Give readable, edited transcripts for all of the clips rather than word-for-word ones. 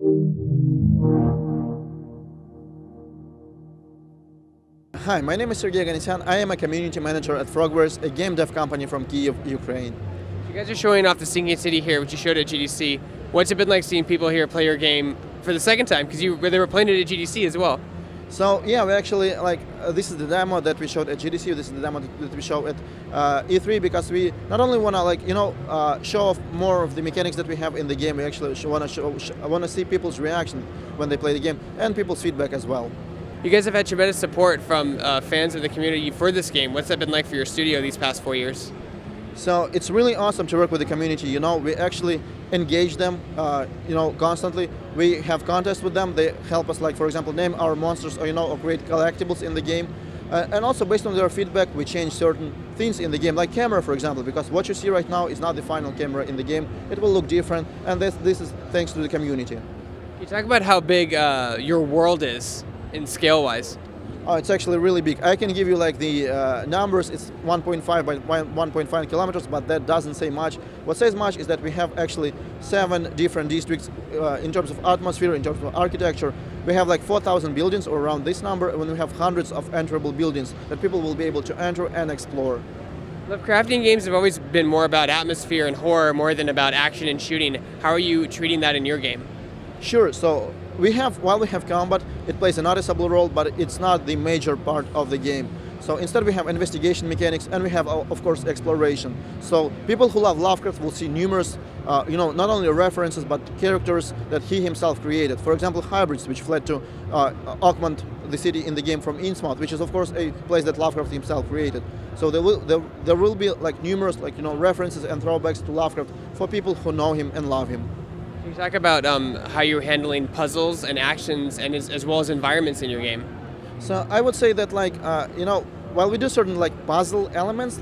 Hi, my name is Sergey Ganesian. I am a community manager at Frogwares, a game dev company from Kyiv, Ukraine. You guys are showing off the Sinking City here, which you showed at GDC. What's it been like seeing people here play your game for the second time? Because they were playing it at GDC as well. So yeah, we actually this is the demo that we showed at GDC. This is the demo that we show at E3 because we not only want to show off more of the mechanics that we have in the game. We actually want to see people's reaction when they play the game and people's feedback as well. You guys have had tremendous support from fans of the community for this game. What's that been like for your studio these past 4 years? So it's really awesome to work with the community. We actually engage them, constantly. We have contests with them. They help us, like for example, name our monsters or create collectibles in the game. And also based on their feedback, we change certain things in the game, like camera, for example, because what you see right now is not the final camera in the game. It will look different, and this is thanks to the community. Can you talk about how big your world is in scale-wise? Oh, it's actually really big. I can give you the numbers. It's 1.5 by 1.5 kilometers, but that doesn't say much. What says much is that we have actually 7 different districts in terms of atmosphere, in terms of architecture. We have 4,000 buildings or around this number, when we have hundreds of enterable buildings that people will be able to enter and explore. Lovecraftian games have always been more about atmosphere and horror more than about action and shooting. How are you treating that in your game? Sure. So while we have combat, it plays a noticeable role, but it's not the major part of the game. So instead we have investigation mechanics, and we have, of course, exploration. So people who love Lovecraft will see numerous, not only references, but characters that he himself created. For example, hybrids, which fled to augment the city in the game from Innsmouth, which is, of course, a place that Lovecraft himself created. So there will be numerous references and throwbacks to Lovecraft for people who know him and love him. Can you talk about how you're handling puzzles and actions and as well as environments in your game? So I would say that while we do certain puzzle elements,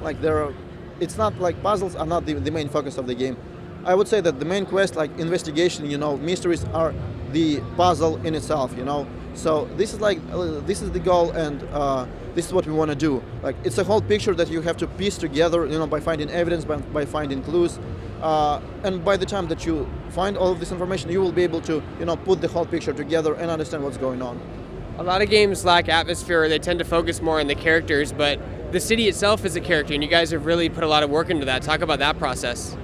it's not puzzles are not the main focus of the game. I would say that the main quest, investigation, mysteries, are the puzzle in itself. So this is the goal, and this is what we want to do. It's a whole picture that you have to piece together, by finding evidence, by finding clues, and by the time that you find all of this information, you will be able to put the whole picture together and understand what's going on. A lot of games lack atmosphere. They tend to focus more on the characters, but the city itself is a character, and you guys have really put a lot of work into that. Talk about that process.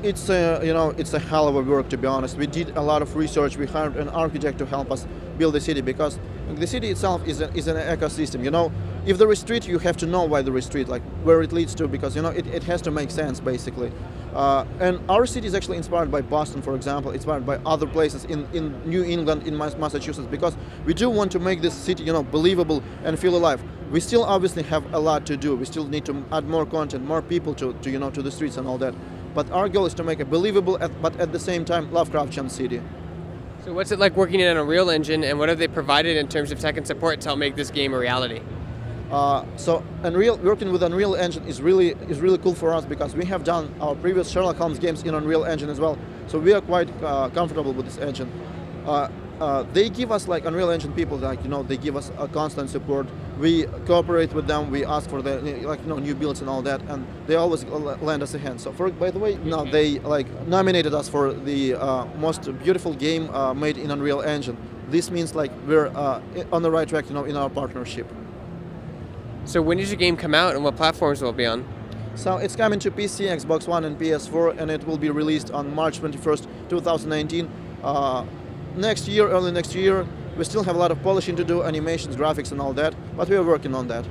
It's a hell of a work, to be honest. We did a lot of research. We hired an architect to help us build the city, because the city itself is an ecosystem. If there is street, you have to know why there is street, where it leads to, because it has to make sense, basically. And our city is actually inspired by Boston, for example, inspired by other places in New England, in Massachusetts, because we do want to make this city, believable and feel alive. We still obviously have a lot to do. We still need to add more content, more people to the streets and all that. But our goal is to make a believable, but at the same time, Lovecraftian city. So what's it like working in an Unreal Engine, and what have they provided in terms of tech and support to help make this game a reality? So working with Unreal Engine is really cool for us, because we have done our previous Sherlock Holmes games in Unreal Engine as well. So we are quite comfortable with this engine. They give us, Unreal Engine people, they give us a constant support. We cooperate with them. We ask for the new builds and all that, and they always lend us a hand. So by the way, now they nominated us for the most beautiful game made in Unreal Engine. This means we're on the right track, in our partnership. So when does your game come out, and what platforms will it be on? So it's coming to PC, Xbox One, and PS4, and it will be released on March 21st, 2019. Early next year. We still have a lot of polishing to do, animations, graphics, and all that, but we are working on that.